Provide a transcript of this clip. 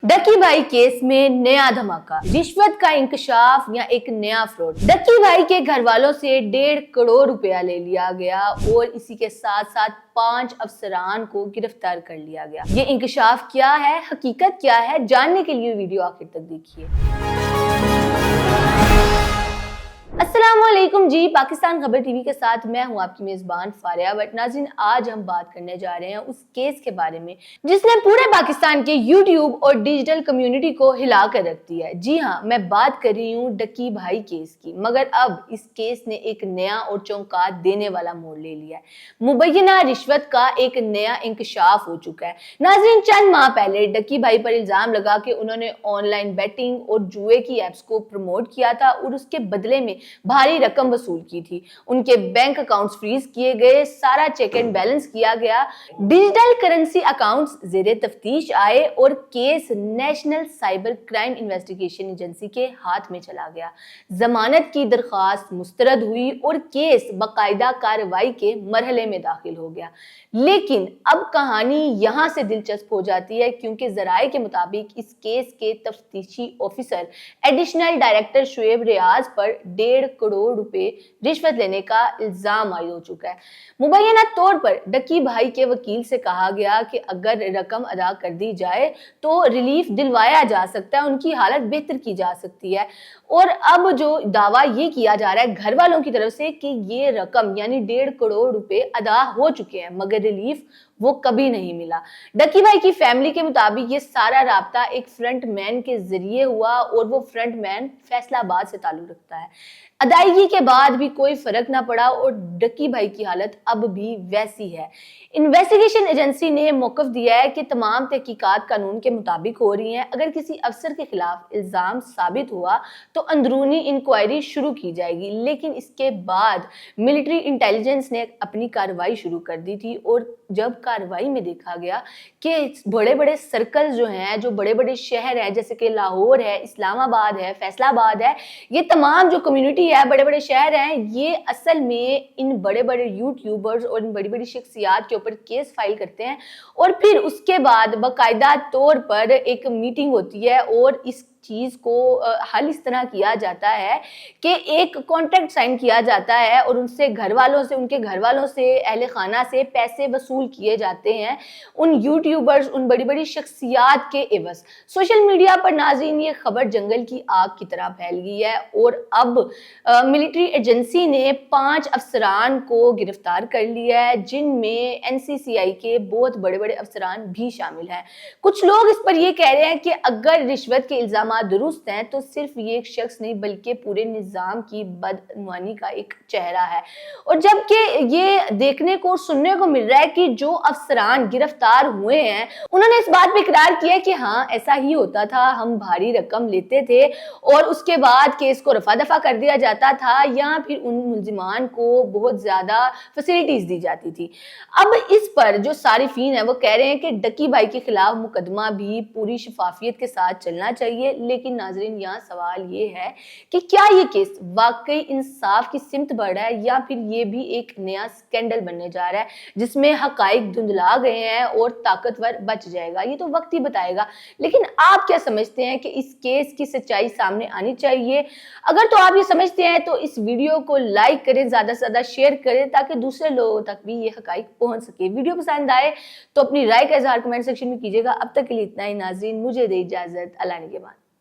Ducky भाई case में नया धमाका, रिश्वत का इंकशाफ या एक नया फ्रॉड। डक्की भाई के घर वालों से 1.5 करोड़ रुपया ले लिया गया और इसी के साथ साथ 5 अफसरान को गिरफ्तार कर लिया गया। ये इंकशाफ क्या है, हकीकत क्या है, जानने के लिए वीडियो आखिर तक देखिए। अस्सलामुअलैकुम जी, पाकिस्तान खबर टीवी के साथ मैं हूं आपकी मेजबान फारिया भट्ट। नाज़रीन, आज हम बात करने जा रहे हैं उस केस के बारे में जिसने पूरे पाकिस्तान के यूट्यूब और डिजिटल कम्युनिटी को हिला कर रख दिया है। जी हां, मैं बात कर रही हूं डक्की भाई केस की, मगर अब इस केस ने एक नया और चौंका देने वाला मोड़ ले लिया है। मुबैना रिश्वत का एक नया इंकशाफ हो चुका है। नाज़रीन, चंद माह पहले डक्की भाई पर इल्जाम लगा कि उन्होंने ऑनलाइन बैटिंग और जुए की एप्स को प्रमोट किया था और उसके बदले में भारी रकम वसूल की थी। उनके बैंक अकाउंट्स फ्रीज किए गए, सारा चेक एंड बैलेंस किया गया, डिजिटल करेंसी अकाउंट्स जेरे तफ्तीश आए और case national cyber crime investigation agency के हाथ में चला गया। जमानत की दरखास्त मुस्तरद हुई और केस बाकायदा कार्रवाई के मरहले में दाखिल हो गया। लेकिन अब कहानी यहां से दिलचस्प हो जाती है, क्योंकि जराये के मुताबिक इस केस के तफ्तीशी ऑफिसर एडिशनल डायरेक्टर शुएब रियाज पर 1.5 करोड़ रुपए रिश्वत लेने का इल्जाम आयद हो चुका है। मुबैना तौर पर डक्की भाई के वकील से कहा गया कि अगर रकम अदा कर दी जाए तो रिलीफ दिलवाया जा सकता है, उनकी हालत बेहतर की जा सकती है। और अब जो दावा ये किया जा रहा है घर वालों की तरफ से कि ये रकम यानी 1.5 करोड़ रुपए अदा हो चुके हैं, मगर रिलीफ वो कभी नहीं मिला। डक्की भाई की फैमिली के मुताबिक ये सारा राब्ता एक फ्रंट मैन के जरिए हुआ और वो फ्रंट मैन फैसलाबाद से ताल्लुक रखता है। अदायगी के बाद भी कोई फर्क ना पड़ा और डक्की भाई की हालत अब भी वैसी है। इन्वेस्टिगेशन एजेंसी ने मौकफ दिया है कि तमाम तहकीकात कानून के मुताबिक हो रही हैं। अगर किसी अफसर के खिलाफ इल्जाम साबित हुआ तो अंदरूनी इंक्वायरी शुरू की जाएगी, लेकिन इसके बाद मिलिट्री इंटेलिजेंस ने अपनी कार्रवाई शुरू कर दी थी। और जब कार्रवाई में देखा गया कि बड़े बड़े सर्कल जो हैं, जो बड़े बड़े शहर हैं, जैसे कि लाहौर है, इस्लामाबाद है, फैसलाबाद है, ये तमाम जो कम्युनिटी है, बड़े बड़े शहर हैं, ये असल में इन बड़े बड़े यूट्यूबर्स और इन बड़ी बड़ी शख्सियात के ऊपर केस फाइल करते हैं। और फिर उसके बाद बाकायदा तौर पर एक मीटिंग होती है और इस चीज को हल इस तरह किया जाता है कि एक कॉन्ट्रैक्ट साइन किया जाता है और उनसे घर वालों से, उनके घर वालों से, अहले खाना से पैसे वसूल किए जाते हैं उन यूट्यूबर्स, उन बड़ी बड़ी शख्सियात के एवज। सोशल मीडिया पर नाज़रीन ये खबर जंगल की आग की तरह फैल गई है और अब मिलिट्री एजेंसी ने 5 अफसरान को गिरफ्तार कर लिया है, जिनमें NCCI के बहुत बड़े बड़े अफसरान भी शामिल हैं। कुछ लोग इस पर ये कह रहे हैं कि अगर रिश्वत के इल्जाम दुरुस्त हैं तो सिर्फ ये एक शख्स नहीं बल्कि पूरे निजाम की बदनुमानी का एक चेहरा है। और जबकि ये देखने को सुनने को मिल रहा है कि जो अफसरान गिरफ्तार हुए हैं उन्होंने इस बात पे इकरार किया कि हाँ ऐसा ही होता था, हम भारी रकम लेते थे और उसके बाद केस को रफा दफा कर दिया जाता था या फिर उन मुल्जिमान को बहुत ज्यादा फैसिलिटीज दी जाती थी। अब इस पर जो सारिफीन है वो कह रहे हैं कि डक्की भाई के खिलाफ मुकदमा भी पूरी शफाफियत के साथ चलना चाहिए। लेकिन नाजरीन, यहाँ सवाल ये है कि क्या ये केस वाकई इंसाफ की सिमत बढ़ रहा है या फिर ये भी एक नया स्कैंडल बनने जा रहा है जिसमें हकाइक धुंधला गए हैं और ताकतवर बच जाएगा। ये तो वक्त ही बताएगा। लेकिन आप क्या समझते हैं कि इस केस की सच्चाई सामने आनी चाहिए? अगर तो आप ये समझते हैं तो इस वीडियो को लाइक करें, ज्यादा से ज्यादा शेयर करें ताकि दूसरे लोगों तक भी ये हकाइक पहुंच सके। वीडियो पसंद आए तो अपनी राय का इजहार कमेंट सेक्शन में कीजिएगा। अब तक के लिए इतना ही नाजरीन, मुझे दे इजाजत, अल्लाह ने के बाद।